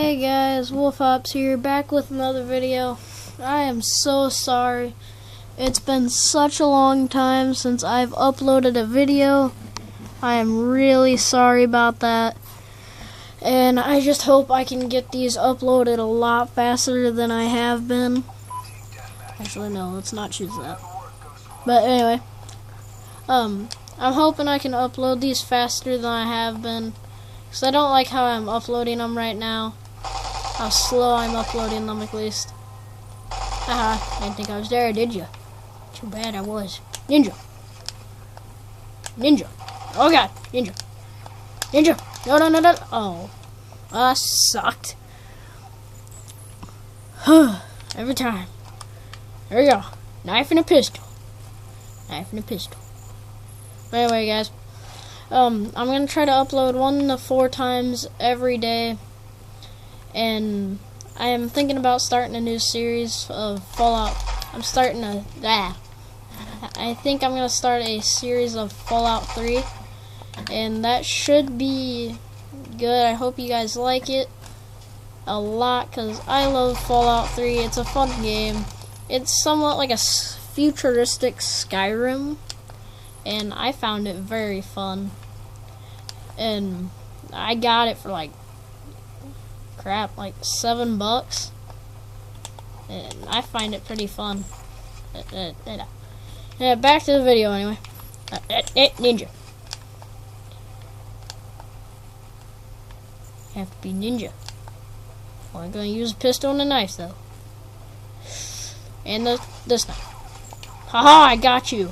Hey guys, WolfOps here, back with another video. I am so sorry. It's been such a long time since I've uploaded a video. I am really sorry about that. And I just hope I can get these uploaded a lot faster than I have been. Actually, no, let's not choose that. But anyway, I'm hoping I can upload these faster than I have been. Because I don't like how I'm uploading them right now. How slow I'm uploading them, at least. Haha, didn't think I was there, did you? Too bad I was. Ninja. Ninja. Oh god, ninja. Ninja. No, no, no, no. Oh. Sucked. Every time. There we go. Knife and a pistol. Knife and a pistol. But anyway, guys. I'm gonna try to upload 1 to 4 times every day. And I am thinking about starting a new series of Fallout. I think I'm gonna start a series of Fallout 3. And that should be good. I hope you guys like it a lot, because I love Fallout 3. It's a fun game. It's somewhat like a futuristic Skyrim, and I found it very fun. And I got it for like $7, and I find it pretty fun. Yeah, back to the video anyway. Ninja. Have to be ninja. Well, I'm gonna use a pistol and a knife though, and this knife. Haha! I got you.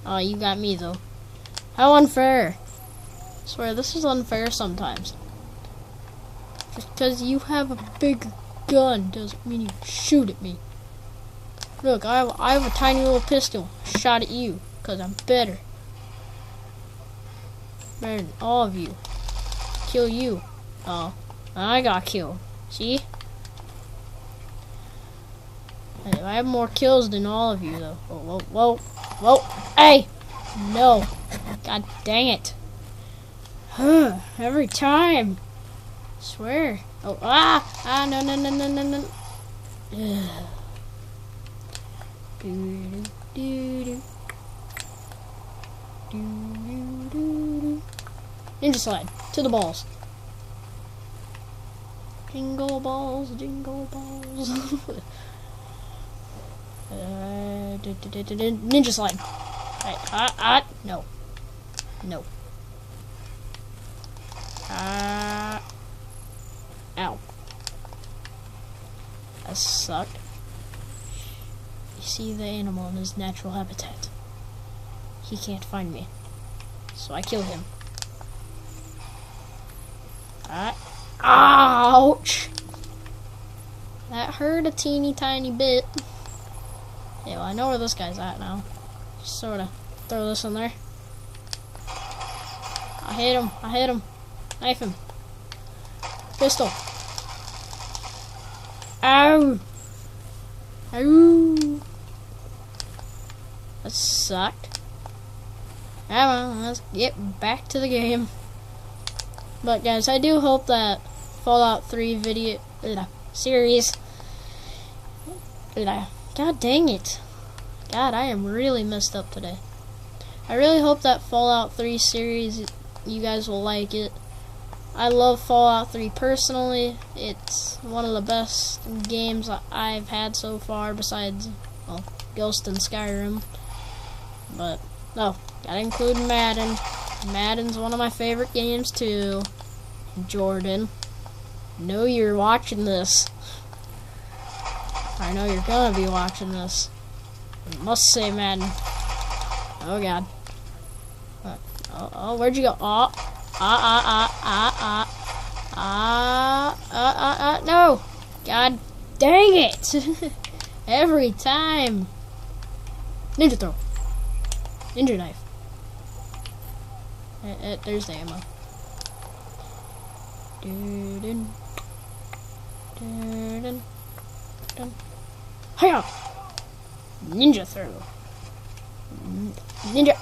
Oh, you got me though. How unfair! I swear this is unfair sometimes. Just because you have a big gun doesn't mean you shoot at me. Look, I have a tiny little pistol. I shot at you because I'm better. Better than all of you. Kill you. Oh, I got killed. See? I have more kills than all of you, though. Whoa, whoa, whoa, whoa. Hey! No. God dang it. Every time. I swear. Oh, no, no, no, no, no, no. Ninja slide. To the balls. Jingle balls, jingle balls. Ninja slide. Alright, no. No. Ow. That sucked. You see the animal in his natural habitat. He can't find me. So I kill him. Alright. Ouch! That hurt a teeny tiny bit. Yeah, well, I know where this guy's at now. Just sort of throw this in there. I hit him. I hit him. Knife him. Pistol. Ow! Ow! That sucked. Come on, let's get back to the game. But guys, I do hope that Fallout 3 video series. God dang it. God, I am really messed up today. I really hope that Fallout 3 series, you guys will like it. I love Fallout 3 personally. It's one of the best games I've had so far, besides, well, Ghost and Skyrim. But, no, gotta include Madden. Madden's one of my favorite games too. Jordan, know you're watching this. I know you're gonna be watching this. I must say Madden. Oh god. Oh, where'd you go? No! God dang it! Every time. Ninja throw. Ninja knife. There's the ammo. Hiya! Ninja throw. Ninja.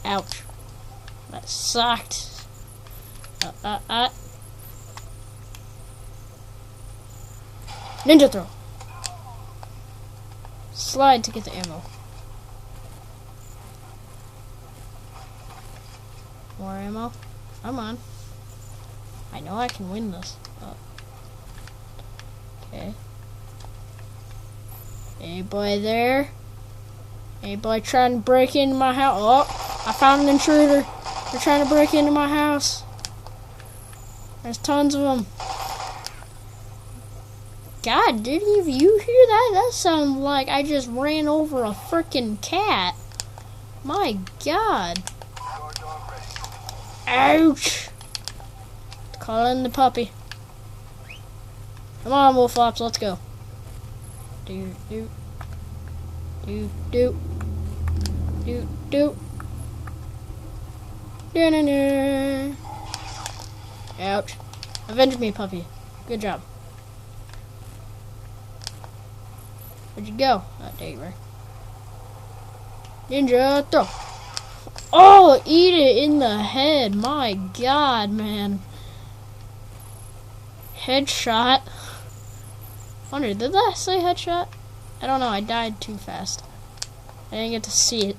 Ouch. That sucked. Ninja throw. Slide to get the ammo. More ammo. Come on. I know I can win this. Oh. Okay. Anybody there? Anybody trying to break into my house? Oh, I found an intruder. They're trying to break into my house. There's tons of them. God, did any of you hear that? That sounded like I just ran over a freaking cat. My God. Ouch. Call in the puppy. Come on, Wolf Ops, let's go. Do do do do do do. Da-na-na. Ouch. Avenge me, puppy. Good job. Where'd you go? Oh, there you were. Ninja throw. Oh, eat it in the head. My God, man. Headshot. Wonder, did that say headshot? I don't know. I died too fast. I didn't get to see it.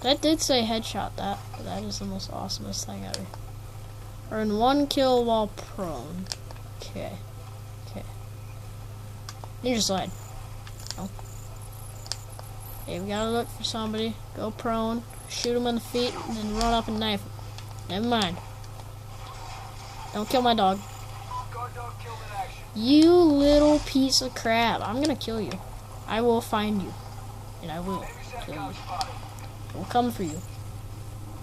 That did say headshot. That is the most awesomest thing ever. Earn 1 kill while prone. Okay. Okay. Ninja slide. Oh. Okay, we gotta look for somebody. Go prone. Shoot him in the feet, and then run up and knife him. Never mind. Don't kill my dog. You little piece of crap. I'm gonna kill you. I will find you. And I will kill you. I will come for you.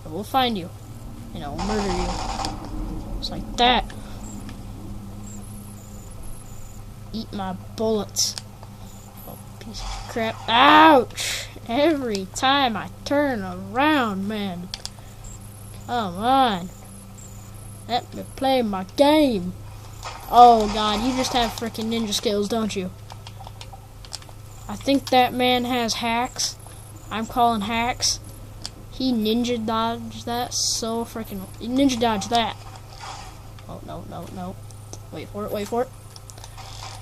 I will find you. And I will murder you. Just like that. Eat my bullets. Oh, piece of crap. Ouch! Every time I turn around, man. Come on. Let me play my game. Oh God, you just have freaking ninja skills, don't you? I think that man has hacks. I'm calling hacks. He ninja dodged that so freaking. Ninja dodged that. Oh no, no, no. Wait for it, wait for it.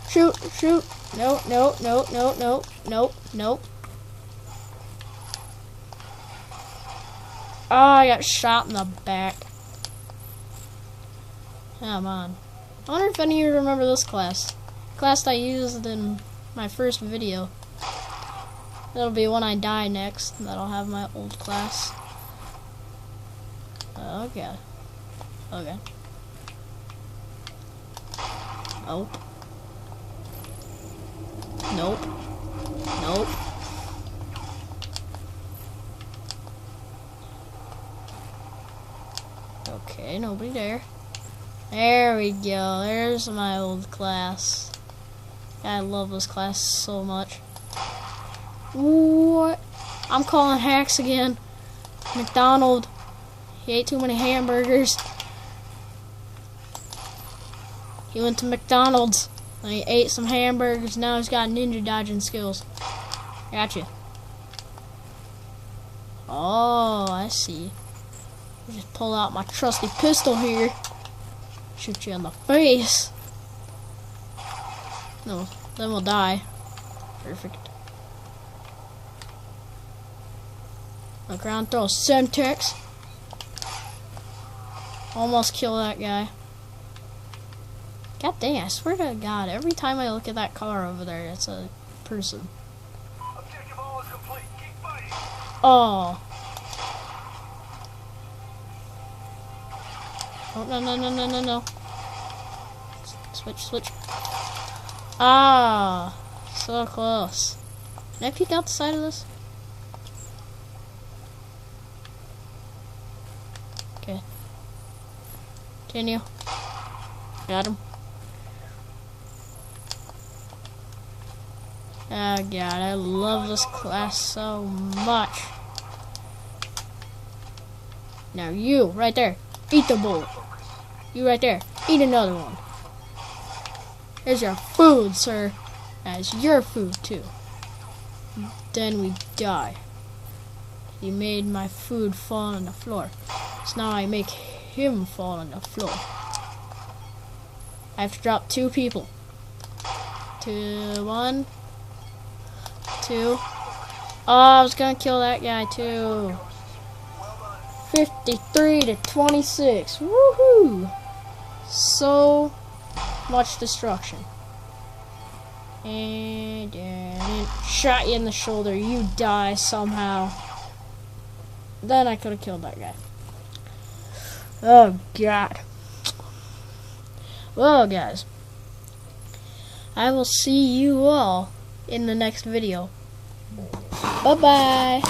Shoot, shoot. No, no, no, no, no, no, no. Oh, I got shot in the back. Come on. I wonder if any of you remember this class. Class I used in my first video. That'll be when I die next. That'll have my old class. Okay. Okay. Nope. Nope. Nope. Okay, nobody there. There we go. There's my old class. I love this class so much. What? I'm calling hacks again. McDonald. He ate too many hamburgers. He went to McDonald's and he ate some hamburgers. Now he's got ninja dodging skills. Gotcha. Oh, I see. I just pull out my trusty pistol here. Shoot you in the face. No, then we'll die. Perfect. Look around, throw a Semtex. Almost kill that guy. God dang, I swear to God, every time I look at that car over there, it's a person. Objective all is complete. Keep fighting. Oh. Oh, no, no, no, no, no, no. Switch, switch. Ah, so close. Can I peek out the side of this? Okay. Continue. Got him. Oh God, I love this class so much. Now you, right there, eat the bullet. You right there, eat another one. Here's your food, sir. That's your food too. Then we die. He made my food fall on the floor. So now I make him fall on the floor. I have to drop 2 people. 2, 1, 2. Oh, I was gonna kill that guy too. 53 to 26. Woohoo! So much destruction. And shot you in the shoulder. You die somehow. Then I could have killed that guy. Oh God. Well, guys, I will see you all in the next video. Bye-bye.